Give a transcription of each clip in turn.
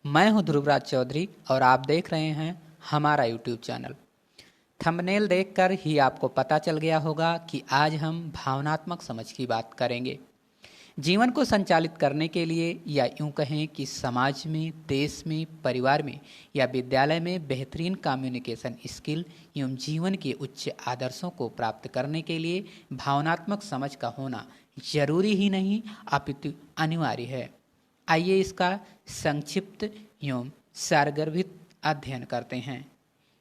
मैं हूं ध्रुवराज चौधरी और आप देख रहे हैं हमारा यूट्यूब चैनल। थंबनेल देखकर ही आपको पता चल गया होगा कि आज हम भावनात्मक समझ की बात करेंगे। जीवन को संचालित करने के लिए या यूं कहें कि समाज में, देश में, परिवार में या विद्यालय में बेहतरीन कम्युनिकेशन स्किल एवं जीवन के उच्च आदर्शों को प्राप्त करने के लिए भावनात्मक समझ का होना जरूरी ही नहीं अपितु अनिवार्य है। आइए इसका संक्षिप्त एवं सारगर्भित अध्ययन करते हैं।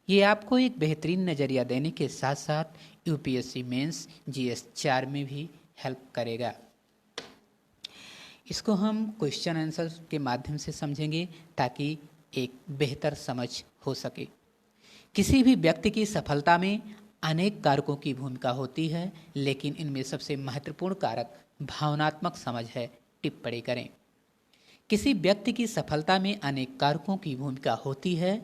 ये आपको एक बेहतरीन नज़रिया देने के साथ साथ यूपीएससी मेंस जीएस 4 में भी हेल्प करेगा। इसको हम क्वेश्चन आंसर के माध्यम से समझेंगे ताकि एक बेहतर समझ हो सके। किसी भी व्यक्ति की सफलता में अनेक कारकों की भूमिका होती है, लेकिन इनमें सबसे महत्वपूर्ण कारक भावनात्मक समझ है। टिप्पणी करें। किसी व्यक्ति की सफलता में अनेक कारकों की भूमिका होती है,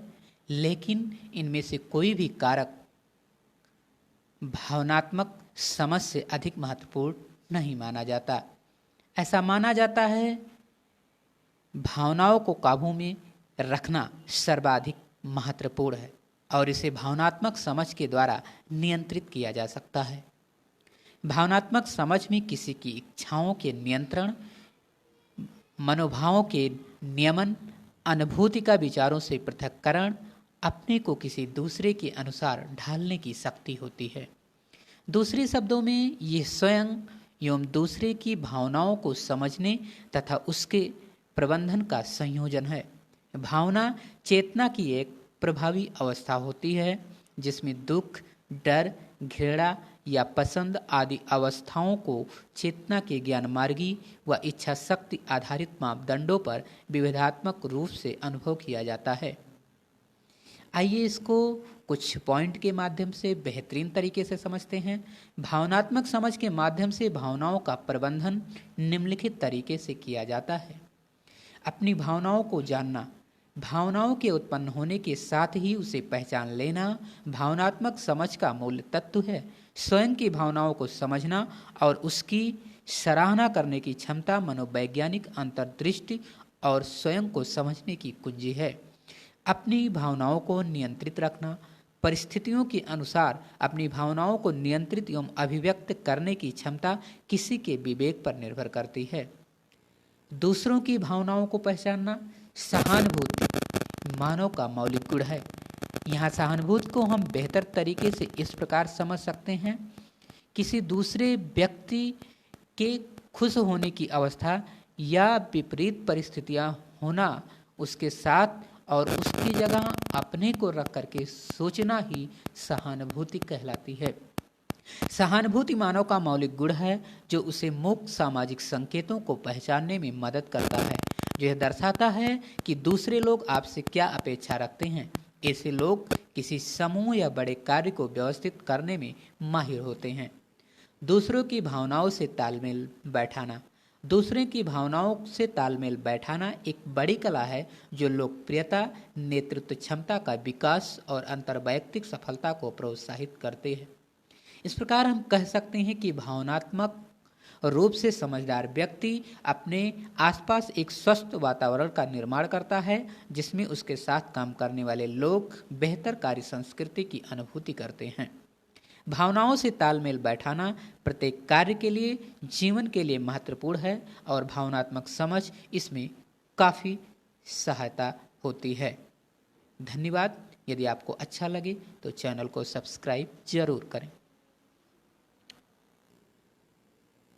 लेकिन इनमें से कोई भी कारक भावनात्मक समझ से अधिक महत्वपूर्ण नहीं माना जाता। ऐसा माना जाता है भावनाओं को काबू में रखना सर्वाधिक महत्वपूर्ण है और इसे भावनात्मक समझ के द्वारा नियंत्रित किया जा सकता है। भावनात्मक समझ में किसी की इच्छाओं के नियंत्रण, मनोभावों के नियमन, अनुभूति का विचारों से पृथक्करण, अपने को किसी दूसरे के अनुसार ढालने की शक्ति होती है। दूसरे शब्दों में ये स्वयं एवं दूसरे की भावनाओं को समझने तथा उसके प्रबंधन का संयोजन है। भावना चेतना की एक प्रभावी अवस्था होती है जिसमें दुख, डर, घृणा या पसंद आदि अवस्थाओं को चेतना के ज्ञान मार्गी व इच्छा शक्ति आधारित मापदंडों पर विविधात्मक रूप से अनुभव किया जाता है। आइए इसको कुछ पॉइंट के माध्यम से बेहतरीन तरीके से समझते हैं। भावनात्मक समझ के माध्यम से भावनाओं का प्रबंधन निम्नलिखित तरीके से किया जाता है। अपनी भावनाओं को जानना, भावनाओं के उत्पन्न होने के साथ ही उसे पहचान लेना भावनात्मक समझ का मूल तत्व है। स्वयं की भावनाओं को समझना और उसकी सराहना करने की क्षमता मनोवैज्ञानिक अंतर्दृष्टि और स्वयं को समझने की कुंजी है। अपनी भावनाओं को नियंत्रित रखना, परिस्थितियों के अनुसार अपनी भावनाओं को नियंत्रित एवं अभिव्यक्त करने की क्षमता किसी के विवेक पर निर्भर करती है। दूसरों की भावनाओं को पहचानना, सहानुभूति मानव का मौलिक गुण है। यहाँ सहानुभूति को हम बेहतर तरीके से इस प्रकार समझ सकते हैं, किसी दूसरे व्यक्ति के खुश होने की अवस्था या विपरीत परिस्थितियाँ होना, उसके साथ और उसकी जगह अपने को रख करके सोचना ही सहानुभूति कहलाती है। सहानुभूति मानव का मौलिक गुण है जो उसे मुक्त सामाजिक संकेतों को पहचानने में मदद करता है, जो यह दर्शाता है कि दूसरे लोग आपसे क्या अपेक्षा रखते हैं। ऐसे लोग किसी समूह या बड़े कार्य को व्यवस्थित करने में माहिर होते हैं। दूसरों की भावनाओं से तालमेल बैठाना, दूसरे की भावनाओं से तालमेल बैठाना एक बड़ी कला है जो लोकप्रियता, नेतृत्व क्षमता का विकास और अंतर्वैयक्तिक सफलता को प्रोत्साहित करते हैं। इस प्रकार हम कह सकते हैं कि भावनात्मक रूप से समझदार व्यक्ति अपने आसपास एक स्वस्थ वातावरण का निर्माण करता है जिसमें उसके साथ काम करने वाले लोग बेहतर कार्य संस्कृति की अनुभूति करते हैं। भावनाओं से तालमेल बैठाना प्रत्येक कार्य के लिए, जीवन के लिए महत्वपूर्ण है और भावनात्मक समझ इसमें काफ़ी सहायता होती है। धन्यवाद। यदि आपको अच्छा लगे तो चैनल को सब्सक्राइब जरूर करें।